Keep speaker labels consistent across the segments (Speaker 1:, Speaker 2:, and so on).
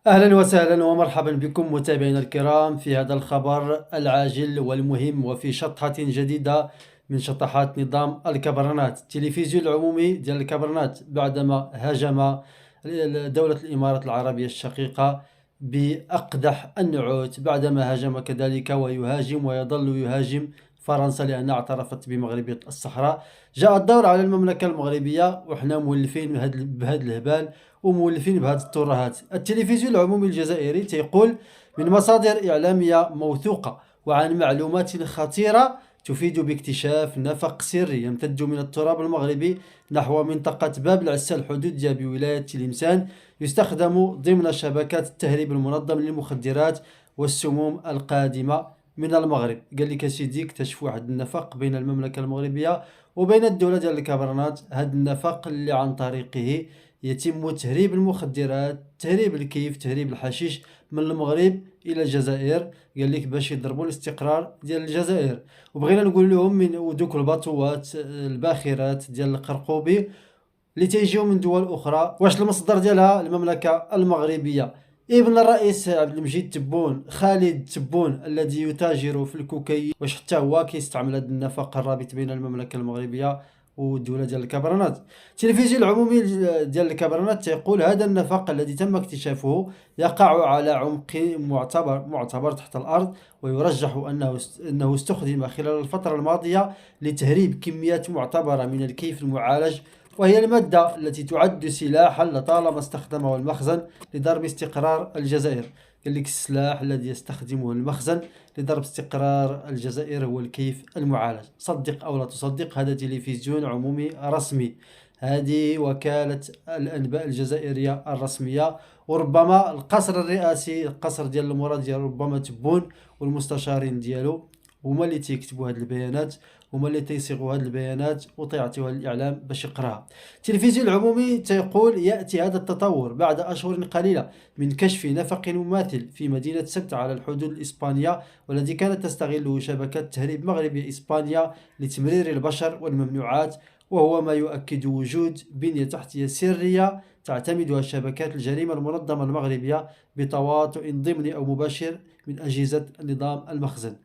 Speaker 1: أهلا وسهلا ومرحبا بكم متابعينا الكرام في هذا الخبر العاجل والمهم وفي شطحة جديدة من شطحات نظام الكبرنات. التلفزيون العمومي ديال الكبرنات بعدما هاجم دولة الإمارات العربية الشقيقة بأقدح النعوت، بعدما هاجم كذلك ويهاجم ويظل يهاجم فرنسا لأنها اعترفت بمغربية الصحراء. جاء الدور على المملكة المغربية وحنا مولفين بهذا الهبال ومولفين بهذه الترهات. التلفزيون العمومي الجزائري تيقول من مصادر إعلامية موثوقة وعن معلومات خطيرة تفيد باكتشاف نفق سري يمتد من التراب المغربي نحو منطقة باب العسال الحدودية بولاية تلمسان، يستخدم ضمن شبكات التهريب المنظم للمخدرات والسموم القادمة من المغرب. قال لك سيدي اكتشفوا واحد النفق بين المملكة المغربية وبين الدولة ديال الكبرنات، هذا النفق اللي عن طريقه يتم تهريب المخدرات، تهريب الكيف، تهريب الحشيش من المغرب الى الجزائر. قال لك باش يضربوا الاستقرار ديال الجزائر. وبغينا نقول لهم من ودوك الباطوات الباخرات ديال القرقوبي اللي تيجيو من دول اخرى، واش المصدر ديالها المملكه المغربيه. ابن الرئيس عبد المجيد تبون، خالد تبون الذي يتاجر في الكوكايين، واش حتى هو كيستعمل هذا النفق الرابط بين المملكه المغربية والدولة ديال الكبرنات. التلفزيون العمومي ديال الكبرنات تيقول هذا النفق الذي تم اكتشافه يقع على عمق معتبر تحت الأرض، ويرجح أنه استخدم خلال الفترة الماضية لتهريب كميات معتبرة من الكيف المعالج، وهي المادة التي تعد سلاحا لطالما استخدمه المخزن لضرب استقرار الجزائر. قال لك السلاح الذي يستخدمه المخزن لضرب استقرار الجزائر هو الكيف المعالج. صدق أو لا تصدق، هذا تلفزيون عمومي رسمي، هذه وكالة الأنباء الجزائرية الرسمية. وربما القصر الرئاسي، القصر ديال المراد ديال ربما تبون والمستشارين ديالو هما اللي تيكتبوا هذه البيانات، هما اللي تيصيغوا هذه البيانات وتيعطيوها للإعلام باش يقراها. التلفزيون العمومي تيقول يأتي هذا التطور بعد أشهر قليلة من كشف نفق مماثل في مدينة سبت على الحدود الإسبانية، والذي كانت تستغله شبكات تهريب مغربية إسبانيا لتمرير البشر والممنوعات، وهو ما يؤكد وجود بنية تحتية سرية تعتمدها شبكات الجريمة المنظمة المغربية بتواطؤ ضمني أو مباشر من أجهزة نظام المخزن.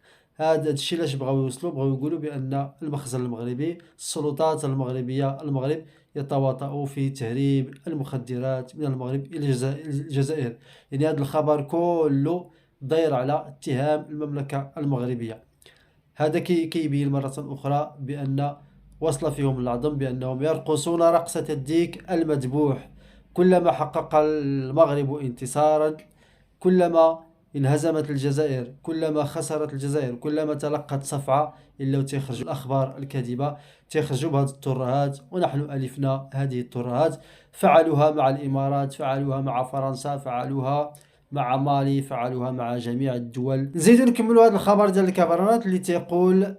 Speaker 1: هذا الشيء لاش بغاو يوصلوا، بغاو يقولوا بأن المخزن المغربي، السلطات المغربية، المغرب يتواطؤ في تهريب المخدرات من المغرب إلى الجزائر. يعني هذا الخبر كله داير على اتهام المملكة المغربية. هذا كيبين مرة أخرى بأن وصل فيهم العظم بأنهم يرقصون رقصة الديك المذبوح. كلما حقق المغرب انتصارا، كلما انهزمت الجزائر، كلما خسرت الجزائر، كلما تلقت صفعة، إلا تخرج الأخبار الكاذبة، تخرجوا بهذه الترهات. ونحن ألفنا هذه الترهات، فعلوها مع الإمارات، فعلوها مع فرنسا، فعلوها مع مالي، فعلوها مع جميع الدول. نزيدو نكملوا هذا الخبر ديال الكبرنات اللي تيقول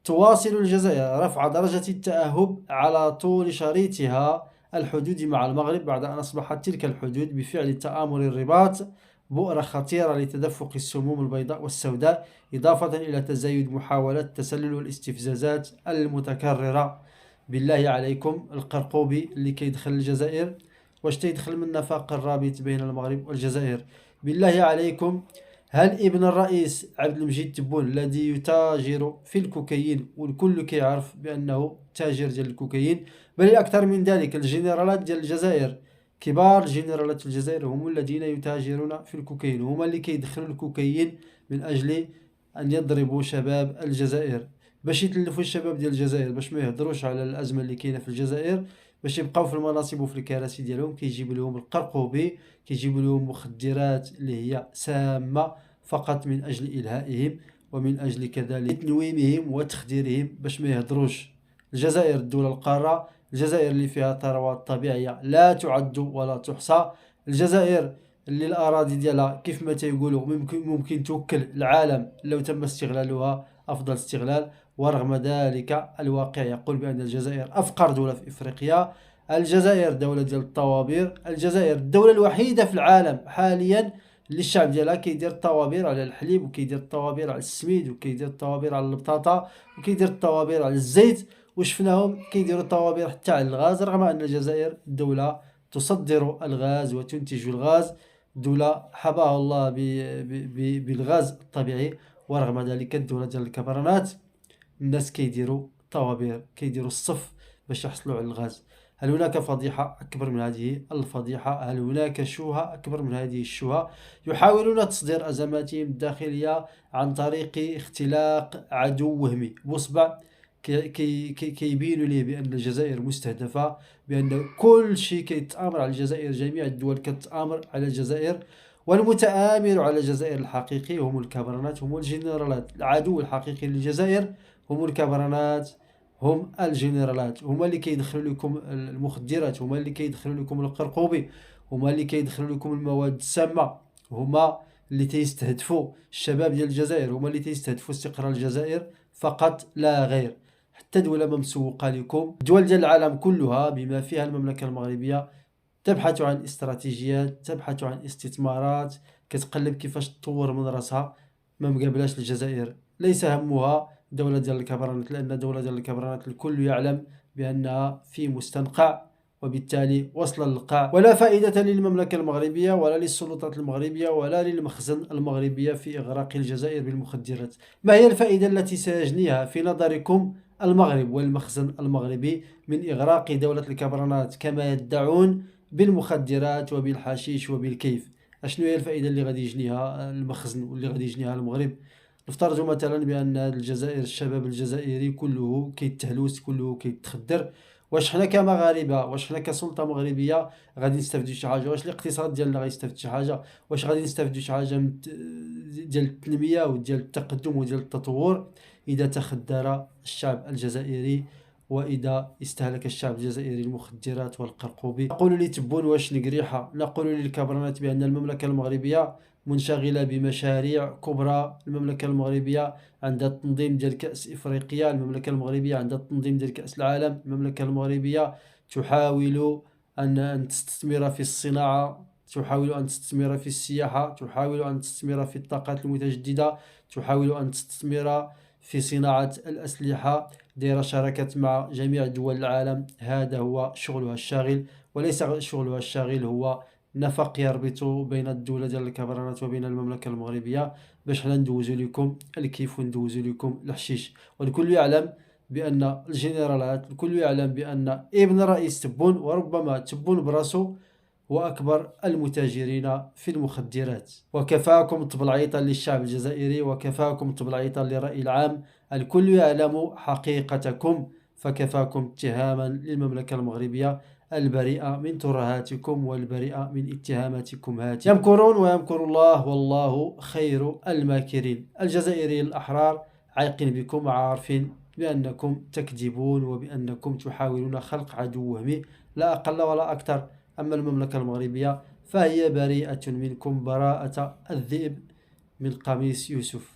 Speaker 1: تواصل الجزائر رفع درجة التأهب على طول شريطها الحدودي مع المغرب بعد أن أصبحت تلك الحدود بفعل تآمر الرباط بؤرة خطيرة لتدفق السموم البيضاء والسوداء، إضافة إلى تزايد محاولات التسلل والاستفزازات المتكررة. بالله عليكم، القرقوبي اللي كيدخل الجزائر واش تيدخل من نفق الرابط بين المغرب والجزائر؟ بالله عليكم، هل ابن الرئيس عبد المجيد تبون الذي يتاجر في الكوكايين والكل كيعرف بأنه تاجر ديال الكوكايين، بل أكثر من ذلك الجنرالات ديال الجزائر، كبار جنرالات الجزائر هم الذين يتاجرون في الكوكايين، هما اللي كيدخلوا الكوكايين من أجل أن يضربوا شباب الجزائر، باش يتلفوا الشباب ديال الجزائر، باش ما يهضروش على الأزمة اللي كاينة في الجزائر، باش يبقاو في المناصب وفي الكراسي ديالهم. كيجيب لهم القرقوبي، كيجيب لهم مخدرات اللي هي سامة فقط من أجل إلهائهم ومن أجل كذلك تنويمهم وتخديرهم باش ما يهضروش. الجزائر الدولة القارة، الجزائر اللي فيها ثروات طبيعية لا تعد ولا تحصى، الجزائر اللي الأراضي ديالها كيف ما تيقولوا ممكن توكل العالم لو تم استغلالها أفضل استغلال. ورغم ذلك الواقع يقول بأن الجزائر أفقر دولة في إفريقيا، الجزائر دولة ديال الطوابير، الجزائر الدولة الوحيدة في العالم حاليا اللي الشعب ديالها كيدير الطوابير على الحليب، وكيدير الطوابير على السميد، وكيدير الطوابير على البطاطا، وكيدير الطوابير على الزيت، وشفناهم كيديروا الطوابير حتى على الغاز، رغم أن الجزائر دولة تصدر الغاز وتنتج الغاز دولة حباها الله بالغاز الطبيعي، ورغم ذلك الدولة ديال الكبرانات الناس كيديروا طوابير، كيديروا الصف باش يحصلوا على الغاز. هل هناك فضيحة أكبر من هذه الفضيحة؟ هل هناك شوهة أكبر من هذه الشوهة؟ يحاولون تصدير أزماتهم الداخلية عن طريق اختلاق عدو وهمي بصبع، كيبينوا ليه بأن الجزائر مستهدفة، بأن كل شيء كيتآمر على الجزائر، جميع الدول كتآمر على الجزائر، والمتآمر على الجزائر الحقيقي هم الكبرنات، هم الجنرالات. العدو الحقيقي للجزائر هم الكبرنات، هم الجنرالات، هما اللي كيدخلوا لكم المخدرات، هما اللي كيدخلوا لكم القرقوبي، هما اللي كيدخلوا لكم المواد السامة، هما اللي تيستهدفوا الشباب ديال الجزائر، هما اللي تيستهدفوا استقرار الجزائر فقط لا غير. حتى دولة ما مسوقة لكم. الدول ديال العالم كلها بما فيها المملكة المغربية تبحث عن استراتيجيات، تبحث عن استثمارات، كتقلب كيفاش تطور من راسها، ما مقابلاش الجزائر. ليس همها دولة ديال الكبرانات، لأن دولة ديال الكبرانات الكل يعلم بأنها في مستنقع، وبالتالي وصل للقاع. ولا فائدة للمملكة المغربية ولا للسلطات المغربية ولا للمخزن المغربية في إغراق الجزائر بالمخدرات. ما هي الفائدة التي سيجنيها في نظركم المغرب والمخزن المغربي من إغراق دولة الكبرانات كما يدعون بالمخدرات وبالحشيش وبالكيف؟ اشنو هي الفائدة اللي غادي يجنيها المخزن واللي غادي يجنيها المغرب؟ نفترض مثلا بأن الجزائر، الشباب الجزائري كله كيتهلوس، كله كيتخدر. واش حنا كمغاربة، واش حنا كسلطة مغربية غادي نستافدوا شي حاجة؟ واش الاقتصاد ديالنا غيستافد شي حاجة؟ واش غادي نستافدوا شي حاجة من ديال التنمية وديال التقدم وديال التطور إذا تخدر الشعب الجزائري وإذا استهلك الشعب الجزائري المخدرات والقرقوبي؟ نقول لتبون واش نقريحة، نقول للكبرنات بأن المملكة المغربية منشغلة بمشاريع كبرى. المملكة المغربية عندها التنظيم ديال كأس إفريقيا، المملكة المغربية عندها التنظيم ديال كأس العالم، المملكة المغربية تحاول أن تستثمر في الصناعة، تحاول أن تستثمر في السياحة، تحاول أن تستثمر في الطاقات المتجددة، تحاول أن تستثمر في صناعة الأسلحة، دايرة شراكات مع جميع دول العالم. هذا هو شغلها الشاغل، وليس شغلها الشاغل هو نفق يربط بين الدولة ديال الكبرانات وبين المملكة المغربية باش حنا ندوزو لكم الكيف وندوزو لكم الحشيش. والكل يعلم بأن الجنرالات، الكل يعلم بأن ابن رئيس تبون، وربما تبون براسو، هو أكبر المتاجرين في المخدرات. وكفاكم تبلعيطا للشعب الجزائري، وكفاكم تبلعيطا للرأي العام. الكل يعلم حقيقتكم، فكفاكم اتهاما للمملكة المغربية البريئة من ترهاتكم والبريئة من اتهاماتكم هذه. يمكرون ويمكر الله والله خير الماكرين. الجزائريين الأحرار عايقين بكم، عارفين بأنكم تكذبون وبأنكم تحاولون خلق عدو وهمي لا أقل ولا أكثر. أما المملكة المغربية فهي بريئة منكم براءة الذئب من قميص يوسف.